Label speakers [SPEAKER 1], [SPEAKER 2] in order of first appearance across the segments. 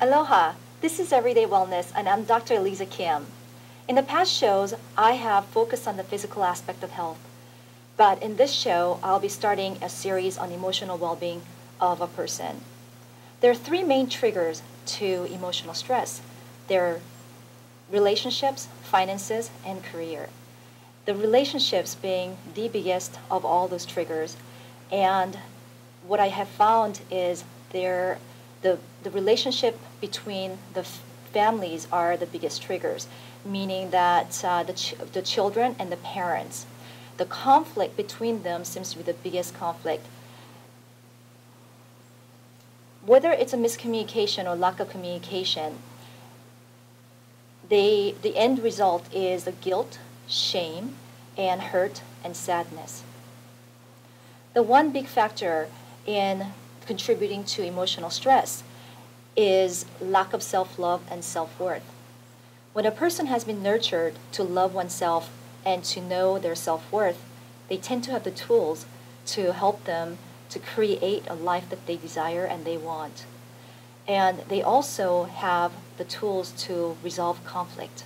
[SPEAKER 1] Aloha, this is Everyday Wellness and I'm Dr. Eliza Kim. In the past shows, I have focused on the physical aspect of health, but in this show, I'll be starting a series on emotional well-being of a person. There are three main triggers to emotional stress. They're relationships, finances, and career. The relationships being the biggest of all those triggers, and what I have found is the relationship between the families are the biggest triggers, meaning that the children and the parents, the conflict between them seems to be the biggest conflict. Whether it's a miscommunication or lack of communication, the end result is the guilt, shame, and hurt and sadness. The one big factor in contributing to emotional stress is lack of self-love and self-worth. When a person has been nurtured to love oneself and to know their self-worth, they tend to have the tools to help them to create a life that they desire and they want. And they also have the tools to resolve conflict.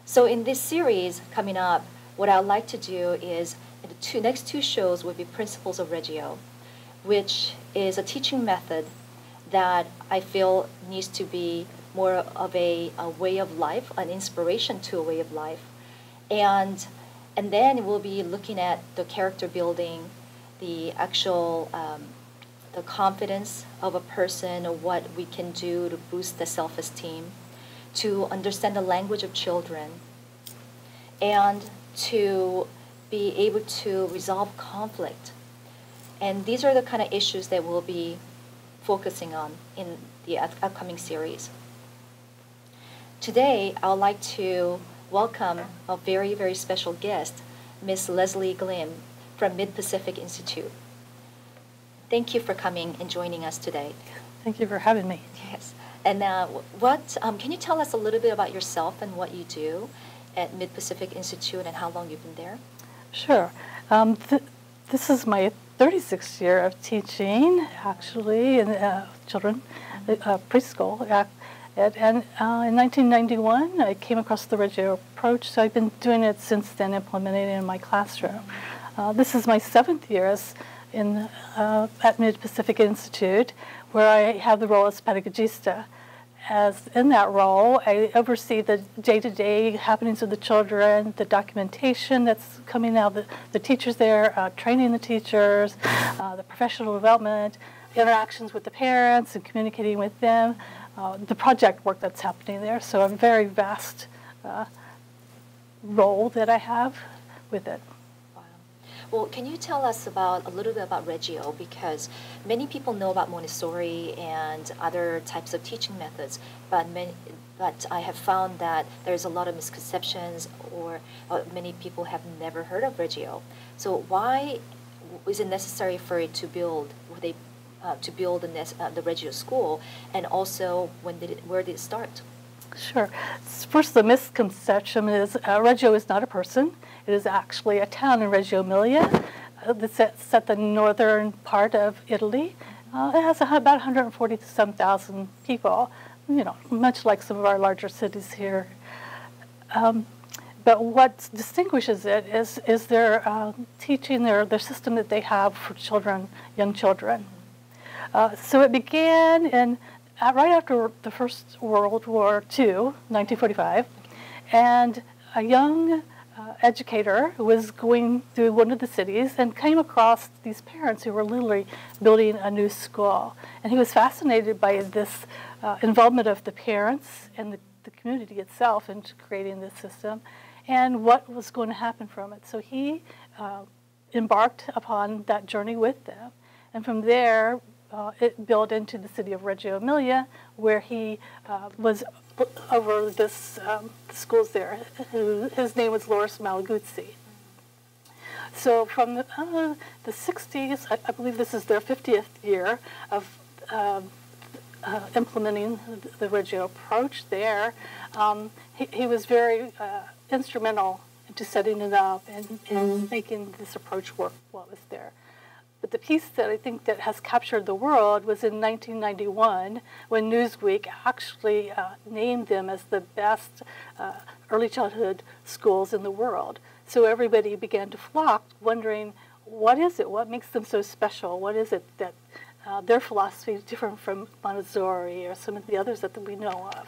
[SPEAKER 1] So in this series coming up, what I'd like to do is, the next two shows will be Principles of Reggio, which is a teaching method that I feel needs to be more of a way of life, an inspiration to a way of life. And then we'll be looking at the character building, the actual the confidence of a person, or what we can do to boost the self-esteem, to understand the language of children, and to be able to resolve conflict. And these are the kind of issues that we'll be focusing on in the upcoming series. Today, I would like to welcome a very, very special guest, Miss Leslie Gleim from Mid-Pacific Institute. Thank you for coming and joining us today.
[SPEAKER 2] Thank you for having me.
[SPEAKER 1] Yes. And can you tell us a little bit about yourself and what you do at Mid-Pacific Institute and how long you've been there?
[SPEAKER 2] Sure. This is my 36th year of teaching, actually, in children, preschool. And in 1991, I came across the Reggio approach, so I've been doing it since then, implementing it in my classroom. This is my 7th year at Mid-Pacific Institute, where I have the role as pedagogista. As in that role, I oversee the day-to-day happenings of the children, the documentation that's coming out, the teachers there, training the teachers, the professional development, interactions with the parents and communicating with them, the project work that's happening there. So a very vast role that I have with it.
[SPEAKER 1] Well, can you tell us a little bit about Reggio? Because many people know about Montessori and other types of teaching methods, but I have found that there's a lot of misconceptions, or many people have never heard of Reggio. So why is it necessary for it to build the Reggio school, and also where did it start?
[SPEAKER 2] Sure. First, the misconception is Reggio is not a person. It is actually a town in Reggio Emilia that's at the northern part of Italy. It has about 140,000 people, much like some of our larger cities here. But what distinguishes it is their teaching, their system that they have for children, young children. So it began right after the First World War II, 1945, and a young educator who was going through one of the cities and came across these parents who were literally building a new school. And he was fascinated by this involvement of the parents and the community itself into creating this system and what was going to happen from it. So he embarked upon that journey with them. And from there, it built into the city of Reggio Emilia, where he was over this schools there. His name was Loris Malaguzzi. So from the 60s, I believe this is their 50th year of implementing the Reggio approach there. He was very instrumental into setting it up and making this approach work while it was there. But the piece that I think that has captured the world was in 1991 when Newsweek actually named them as the best early childhood schools in the world. So everybody began to flock, wondering, what is it? What makes them so special? What is it that their philosophy is different from Montessori or some of the others that we know of?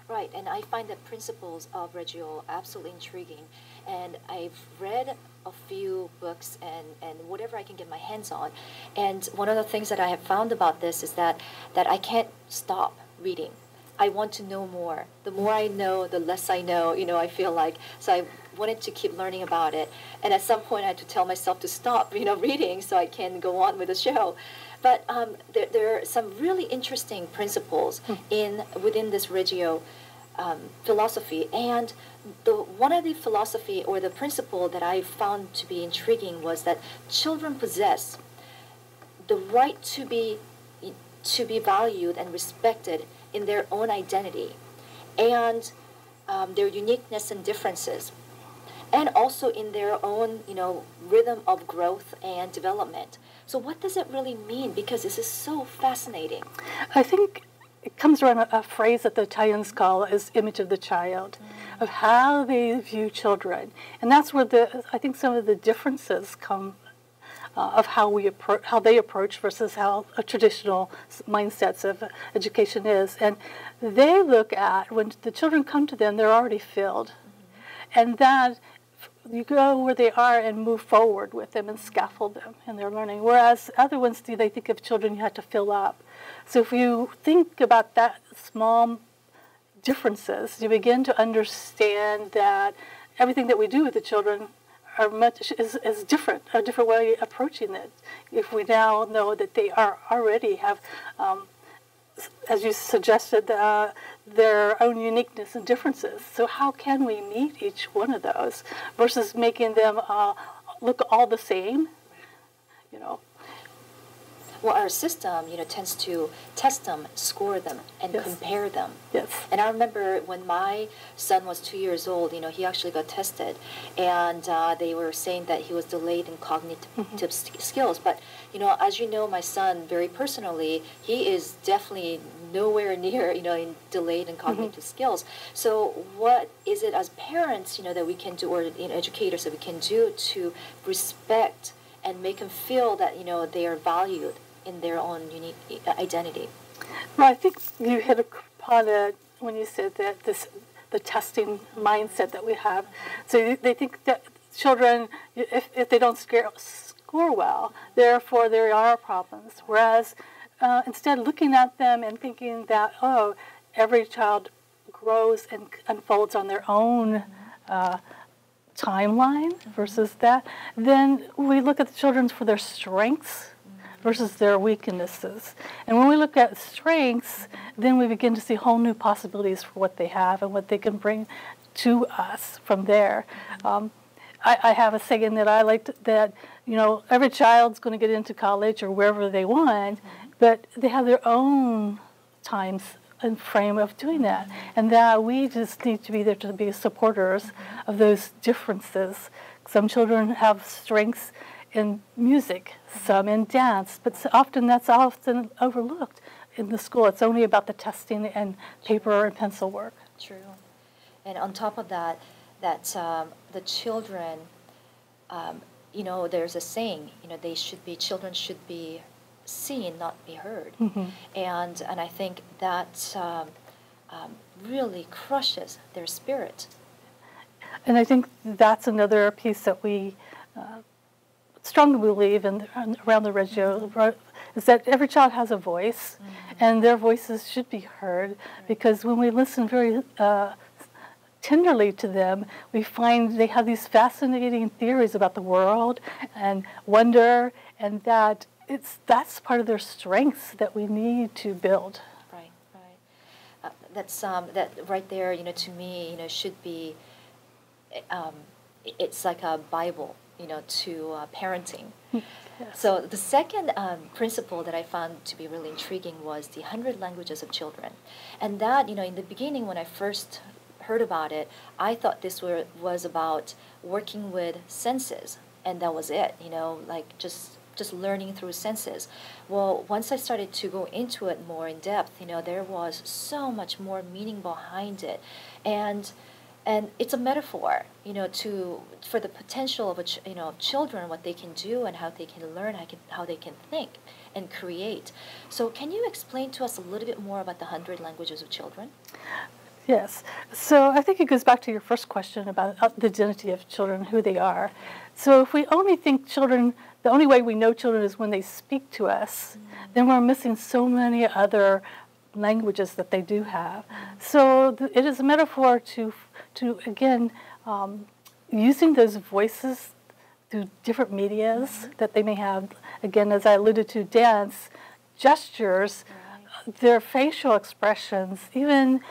[SPEAKER 1] Right, and I find the principles of Reggio absolutely intriguing. And I've read a few books and whatever I can get my hands on. And one of the things that I have found about this is that I can't stop reading. I want to know more. The more I know, the less I know, I feel like. So I wanted to keep learning about it. And at some point I had to tell myself to stop, reading so I can go on with the show. But there are some really interesting principles within this Reggio philosophy. And one of the philosophy or the principle that I found to be intriguing was that children possess the right to be valued and respected in their own identity and their uniqueness and differences, and also in their own rhythm of growth and development. So what does it really mean? Because this is so fascinating.
[SPEAKER 2] I think it comes around a phrase that the Italians call is image of the child, of how they view children. And that's where I think some of the differences come of how they approach versus how a traditional mindsets of education is. And they look at, when the children come to them, they're already filled. And that you go where they are and move forward with them and scaffold them in their learning. Whereas other ones, they think of children you have to fill up. So if you think about that small differences, you begin to understand that everything that we do with the children is different, a different way of approaching it. If we now know that they already have, as you suggested, their own uniqueness and differences. So how can we meet each one of those versus making them look all the same?
[SPEAKER 1] Well, our system, tends to test them, score them, and compare them.
[SPEAKER 2] Yes.
[SPEAKER 1] And I remember when my son was 2 years old, he actually got tested, and they were saying that he was delayed in cognitive skills. But, as you know, my son, very personally, he is definitely nowhere near, in delayed in cognitive skills. So what is it as parents, that we can do, or educators that we can do to respect and make them feel that, they are valued in their own unique identity?
[SPEAKER 2] Well, I think you hit upon it when you said that the testing mindset that we have. So they think that children, if they don't score well, therefore there are problems. Whereas instead looking at them and thinking that, every child grows and unfolds on their own timeline versus that, then we look at the children for their strengths versus their weaknesses. And when we look at strengths, then we begin to see whole new possibilities for what they have and what they can bring to us from there. I have a saying that I like that, every child's going to get into college or wherever they want, but they have their own times and frame of doing that. And that we just need to be there to be supporters of those differences. Some children have strengths in music, some in dance, but that's often overlooked in the school. It's only about the testing and paper and pencil work.
[SPEAKER 1] True. And on top of that, the children, there's a saying, children should be seen, not be heard. And I think that really crushes their spirit.
[SPEAKER 2] And I think that's another piece that we strongly believe in around the Reggio, is that every child has a voice, and their voices should be heard, because when we listen very tenderly to them, we find they have these fascinating theories about the world and wonder, and that's part of their strengths that we need to build.
[SPEAKER 1] Right. That right there, to me, should be. It's like a Bible, to parenting.
[SPEAKER 2] Yes.
[SPEAKER 1] So the second principle that I found to be really intriguing was the 100 languages of children, and that in the beginning when I first heard about it, I thought this was about working with senses, and that was it. Like just just learning through senses. Well, once I started to go into it more in depth, there was so much more meaning behind it, and it's a metaphor, for the potential of children, what they can do and how they can learn, how they can think and create. So, can you explain to us a little bit more about the 100 languages of children?
[SPEAKER 2] Yes. So I think it goes back to your first question about the identity of children, who they are. So if we only think children, the only way we know children is when they speak to us, then we're missing so many other languages that they do have. So it is a metaphor to again, using those voices through different medias that they may have. Again, as I alluded to, dance, gestures, their facial expressions, even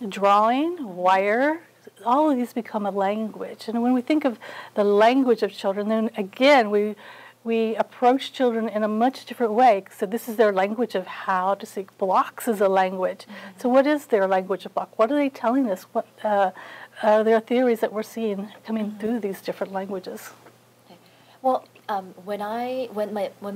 [SPEAKER 2] drawing, wire, all of these become a language. And when we think of the language of children, then again, we approach children in a much different way. So this is their language of how to speak. Blocks is a language. So what is their language of block? What are they telling us? What are their theories that we're seeing coming through these different languages?
[SPEAKER 1] Okay. Well, when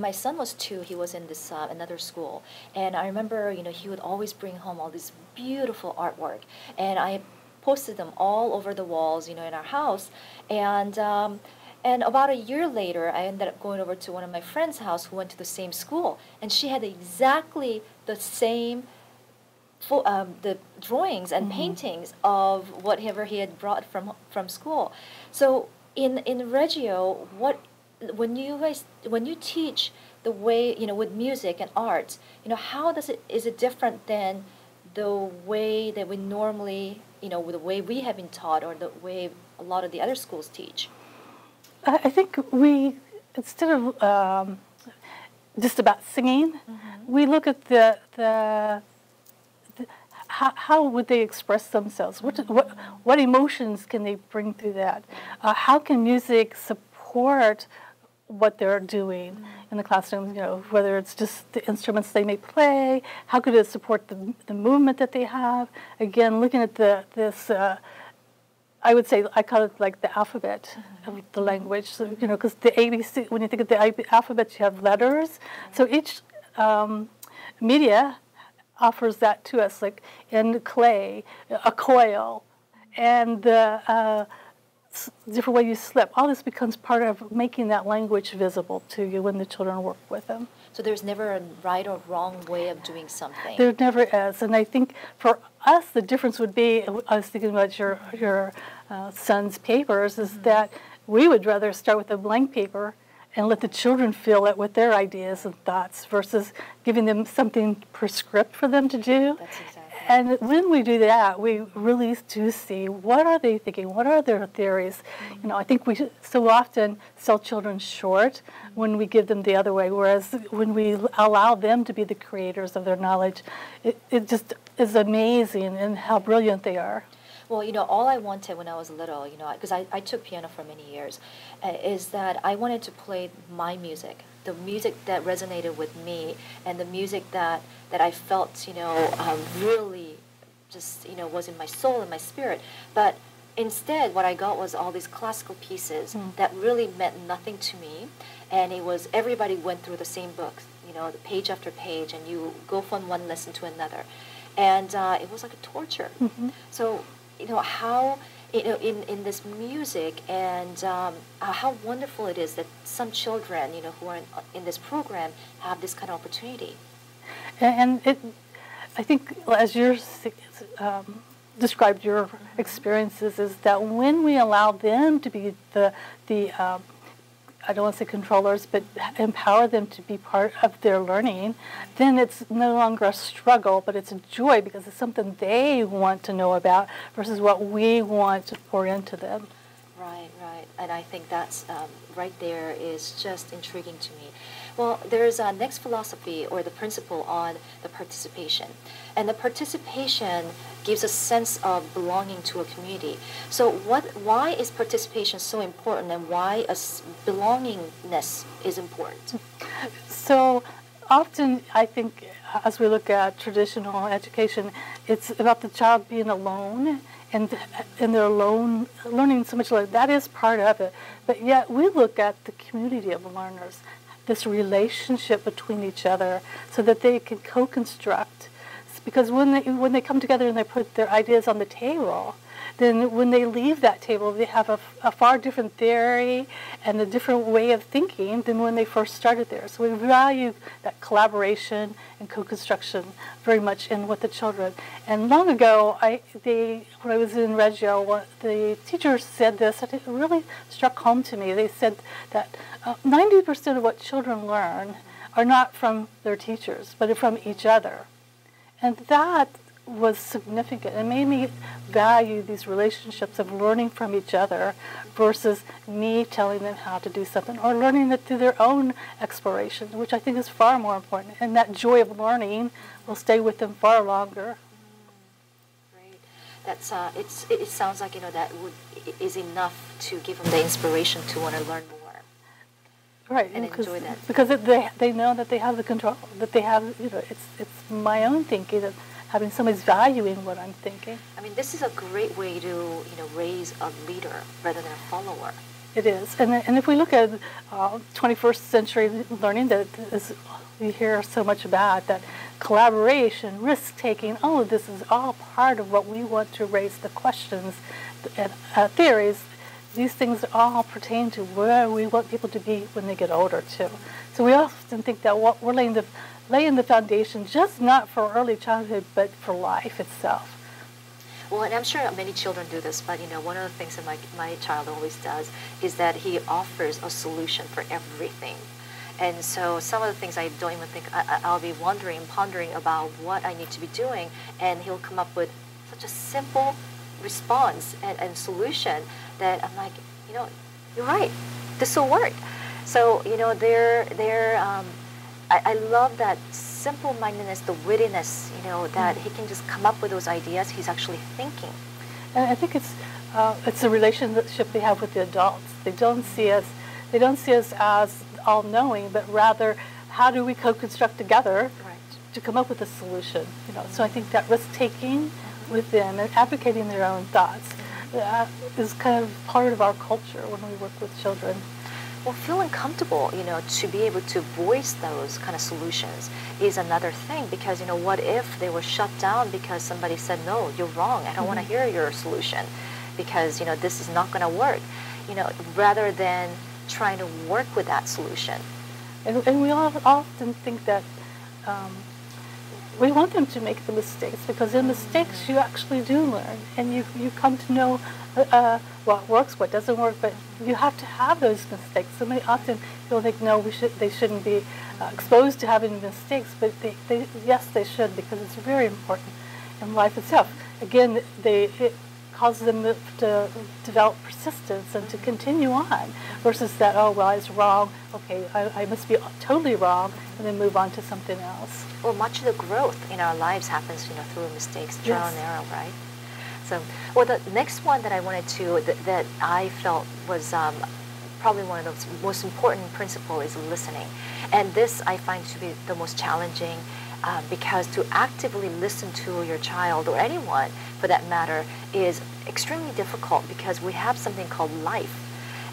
[SPEAKER 1] my son was 2, he was in this another school, and I remember he would always bring home all this beautiful artwork, and I posted them all over the walls in our house, and about a year later, I ended up going over to one of my friend's house who went to the same school, and she had exactly the same the drawings and paintings of whatever he had brought from school. So in Reggio, when you teach the way with music and art, how is it different than the way that we normally the way we have been taught, or the way a lot of the other schools teach?
[SPEAKER 2] I think we, instead of just about singing, we look at the how would they express themselves? What emotions can they bring through that? How can music support what they're doing in the classroom? Whether it's just the instruments they may play, how could it support the movement that they have? Again, looking at this. I would say I call it like the alphabet of the language. So, because the ABC, when you think of the alphabet, you have letters. So each media offers that to us, like in clay, a coil, and the different way you slip. All this becomes part of making that language visible to you when the children work with them.
[SPEAKER 1] So there's never a right or wrong way of doing something.
[SPEAKER 2] There never is, and I think for us the difference would be. I was thinking about your son's papers. Is that we would rather start with a blank paper and let the children fill it with their ideas and thoughts versus giving them something prescript for them to do.
[SPEAKER 1] That's exactly.
[SPEAKER 2] And when we do that, we really do see what are they thinking, what are their theories. I think we so often sell children short when we give them the other way, whereas when we allow them to be the creators of their knowledge, it just is amazing in how brilliant they are.
[SPEAKER 1] Well, all I wanted when I was little, because I took piano for many years, is that I wanted to play my music, the music that resonated with me, and the music that I felt, really just, was in my soul and my spirit. But instead, what I got was all these classical pieces that really meant nothing to me, and it was everybody went through the same book, the page after page, and you go from one lesson to another, and it was like a torture. So. How in this music, and how wonderful it is that some children who are in this program have this kind of opportunity.
[SPEAKER 2] And I think as you described your experiences, is that when we allow them to be the I don't want to say controllers, but empower them to be part of their learning, then it's no longer a struggle, but it's a joy because it's something they want to know about versus what we want to pour into them.
[SPEAKER 1] Right. And I think that's right there is just intriguing to me. Well, there's a next philosophy or the principle on the participation. And the participation gives a sense of belonging to a community. So why is participation so important, and why belongingness is important?
[SPEAKER 2] So often I think as we look at traditional education, it's about the child being alone, and they're alone, learning so much. That is part of it. But yet we look at the community of learners, this relationship between each other so that they can co-construct. Because when they come together and they put their ideas on the table, then when they leave that table, they have a far different theory and a different way of thinking than when they first started there. So we value that collaboration and co-construction very much in with the children. And long ago, when I was in Reggio, the teachers said this, and it really struck home to me. They said that 90% of what children learn are not from their teachers, but from each other. And that was significant. It made me value these relationships of learning from each other versus me telling them how to do something or learning it through their own exploration, which I think is far more important. And that joy of learning will stay with them far longer.
[SPEAKER 1] Great. That's it sounds like that is enough to give them the inspiration to want to learn more.
[SPEAKER 2] Right,
[SPEAKER 1] and enjoy that.
[SPEAKER 2] Because they know that they have the control, that they have it's my own thinking that having somebody's valuing what I'm thinking.
[SPEAKER 1] I mean, this is a great way to raise a leader rather than a follower.
[SPEAKER 2] It is, and if we look at 21st century learning, that is, we hear so much about that collaboration, risk taking. All of this is all part of what we want to raise the questions and theories. These things all pertain to where we want people to be when they get older too. So we often think that what we're laying the foundation just not for early childhood, but for life itself.
[SPEAKER 1] Well, and I'm sure many children do this, but one of the things that my child always does is that he offers a solution for everything. And so some of the things I don't even think, I'll be pondering about what I need to be doing, and he'll come up with such a simple response and solution that I'm like, you're right, this will work. So, I love that simple-mindedness, the wittiness, that he can just come up with those ideas. He's actually thinking.
[SPEAKER 2] And I think it's a relationship they have with the adults. They don't see us as all-knowing, but rather how do we co-construct together to come up with a solution. So I think that risk-taking with them and advocating their own thoughts is kind of part of our culture when we work with children.
[SPEAKER 1] Well, feeling comfortable, to be able to voice those kind of solutions is another thing, because, what if they were shut down because somebody said, no, you're wrong, I don't want to hear your solution because, this is not going to work, rather than trying to work with that solution.
[SPEAKER 2] And we all often think that we want them to make the mistakes, because in mistakes you actually do learn, and you come to know what works, what doesn't work, but you have to have those mistakes. So many often people think, no, they shouldn't be exposed to having mistakes, but yes, they should, because it's very important in life itself. Again, it causes them to develop persistence and to continue on, versus that, oh, well, I was wrong, okay, I must be totally wrong, and then move on to something else.
[SPEAKER 1] Well, much of the growth in our lives happens, through mistakes, trial and error, right? So, well, the next one that I wanted to, that I felt was probably one of the most important principles is listening. And this I find to be the most challenging, because to actively listen to your child, or anyone for that matter, is extremely difficult, because we have something called life.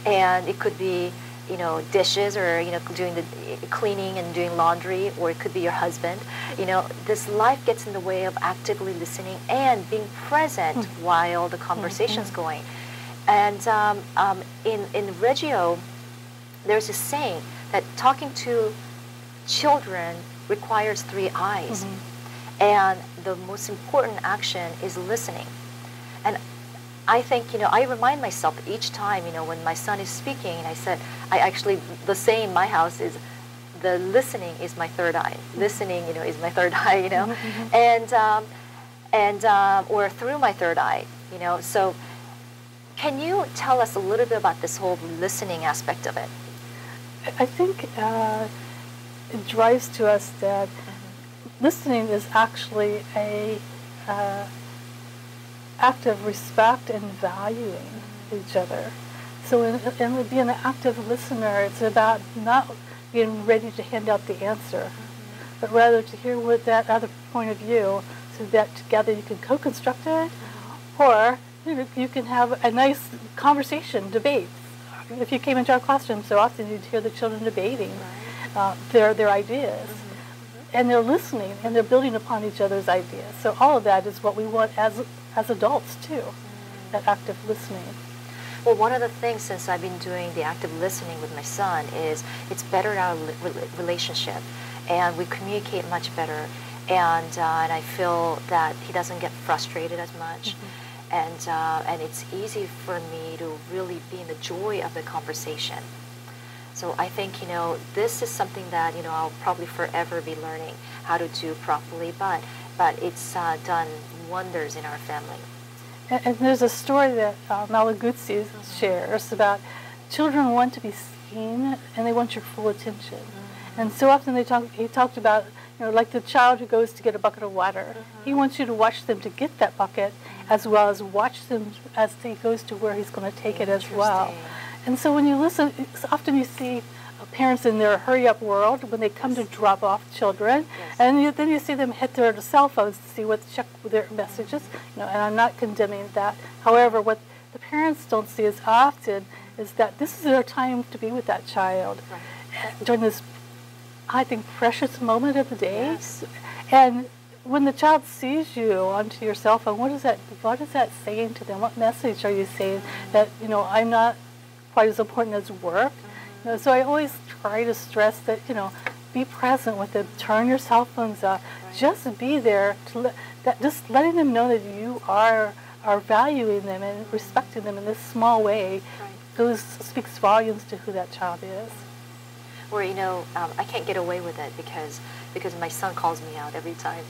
[SPEAKER 1] And it could be, dishes, or, doing the cleaning and doing laundry, or it could be your husband. This life gets in the way of actively listening and being present while the conversation's going. And in Reggio, there's a saying that talking to children requires 3 eyes. And the most important action is listening. And I think, I remind myself each time, when my son is speaking, and I said, the saying in my house is, the listening is my third eye. Listening, is my third eye, and or through my third eye, So can you tell us a little bit about this whole listening aspect of it?
[SPEAKER 2] I think it drives to us that listening is actually a act of respect and valuing each other. So in being an active listener, it's about not being ready to hand out the answer, but rather to hear what that other point of view, so that together you can co-construct it, or you can have a nice conversation, debate. If you came into our classroom, so often you'd hear the children debating. their ideas. And they're listening, and they're building upon each other's ideas. So all of that is what we want as adults, too, that active listening.
[SPEAKER 1] Well, one of the things, since I've been doing the active listening with my son, is it's bettered our relationship, and we communicate much better, and I feel that he doesn't get frustrated as much, and it's easy for me to really be in the joy of the conversation. So I think, this is something that, I'll probably forever be learning how to do properly, but it's done wonders in our family.
[SPEAKER 2] And there's a story that Malaguzzi shares about children want to be seen and they want your full attention. And so often he talked about, like the child who goes to get a bucket of water. He wants you to watch them to get that bucket as well as watch them as he goes to where he's going to take it as well. And so when you listen, often you see parents in their hurry-up world when they come to drop off children, and then you see them hit their cell phones to see check their messages. And I'm not condemning that. However, what the parents don't see as often is that this is their time to be with that child during this, I think, precious moment of the day.
[SPEAKER 1] Yes.
[SPEAKER 2] And when the child sees you onto your cell phone, what is that saying to them? What message are you saying that I'm not quite as important as work? So I always try to stress that, be present with them. Turn your cell phones off. Just be there. Just letting them know that you are valuing them and respecting them in this small way speaks volumes to who that child is.
[SPEAKER 1] Or, I can't get away with it because my son calls me out every time.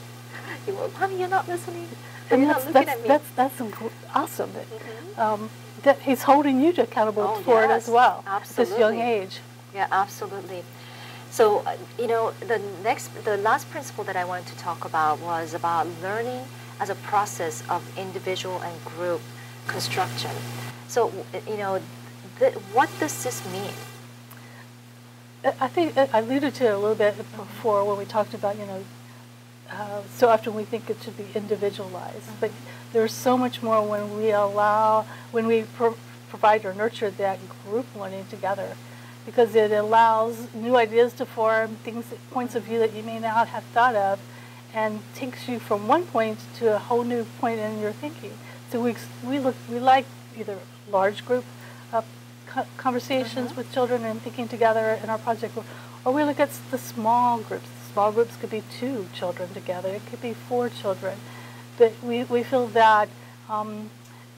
[SPEAKER 1] He will, Mommy, you're not listening. You're not looking at me.
[SPEAKER 2] That's awesome. That he's holding you accountable for it as well at this young age.
[SPEAKER 1] Yeah, absolutely. So, the last principle that I wanted to talk about was about learning as a process of individual and group construction. So, what does this mean?
[SPEAKER 2] I think I alluded to it a little bit before when we talked about, so often we think it should be individualized, but there's so much more when we provide or nurture that group learning together, because it allows new ideas to form, points of view that you may not have thought of, and takes you from one point to a whole new point in your thinking. So we like either large group conversations with children and thinking together in our project, or we look at the small groups. Small groups could be 2 children together. It could be 4 children. But we feel that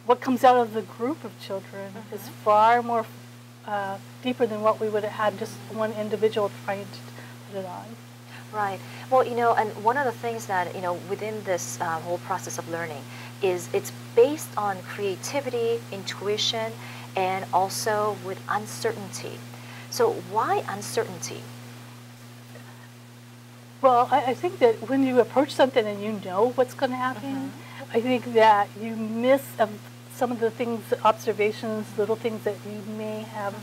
[SPEAKER 2] what comes out of the group of children is far more deeper than what we would have had just one individual trying to put it on.
[SPEAKER 1] Right. Well, and one of the things that, within this whole process of learning is it's based on creativity, intuition, and also with uncertainty. So why uncertainty?
[SPEAKER 2] Well, I think that when you approach something and you know what's going to happen, I think that you miss some of the things, observations, little things that you may have,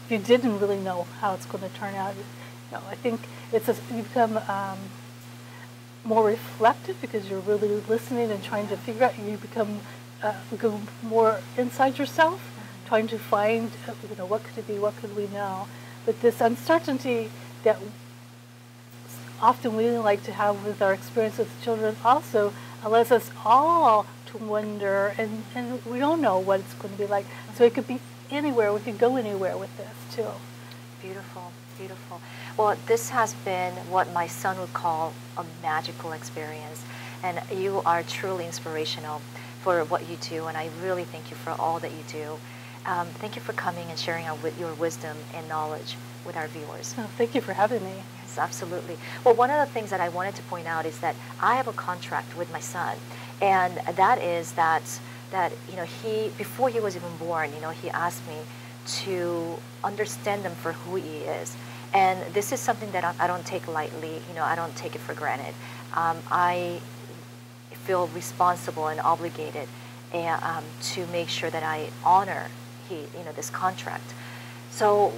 [SPEAKER 2] if you didn't really know how it's going to turn out. I think you become more reflective because you're really listening and trying to figure out. You become go more inside yourself, trying to find, what could it be, what could we know. But this uncertainty that often we like to have with our experience with children also allows us all to wonder, and we don't know what it's going to be like. So it could be anywhere. We could go anywhere with this, too.
[SPEAKER 1] Beautiful, beautiful. Well, this has been what my son would call a magical experience, and you are truly inspirational for what you do, and I really thank you for all that you do. Thank you for coming and sharing your wisdom and knowledge with our viewers.
[SPEAKER 2] Oh, thank you for having me.
[SPEAKER 1] Yes, absolutely. Well, one of the things that I wanted to point out is that I have a contract with my son, and that is that he, before he was even born, he asked me to understand him for who he is. And this is something that I don't take lightly. I don't take it for granted. I feel responsible and obligated to make sure that I honor this contract. So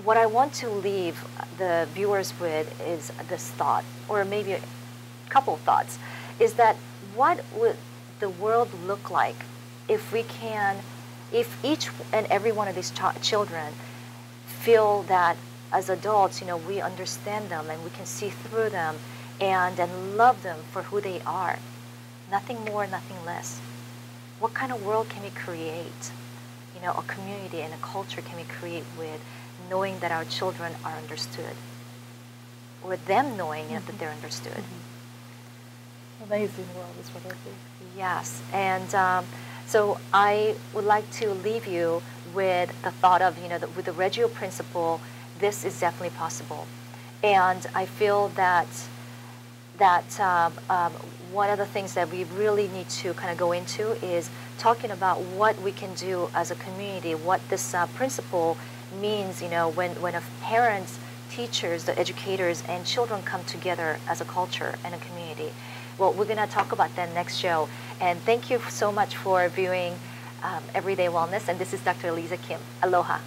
[SPEAKER 1] what I want to leave the viewers with is this thought, or maybe a couple of thoughts, is that what would the world look like if each and every one of these children feel that as adults, we understand them and we can see through them and love them for who they are. Nothing more, nothing less. What kind of world can we create? A community and a culture can we create with knowing that our children are understood, or them knowing that they're understood.
[SPEAKER 2] Amazing world is what I think.
[SPEAKER 1] Yes, and so I would like to leave you with the thought of, with the Reggio principle, this is definitely possible. And I feel that one of the things that we really need to kind of go into is talking about what we can do as a community, what this principle means, when parents, teachers, the educators, and children come together as a culture and a community. Well, we're going to talk about that next show. And thank you so much for viewing Everyday Wellness. And this is Dr. Eliza Kim. Aloha.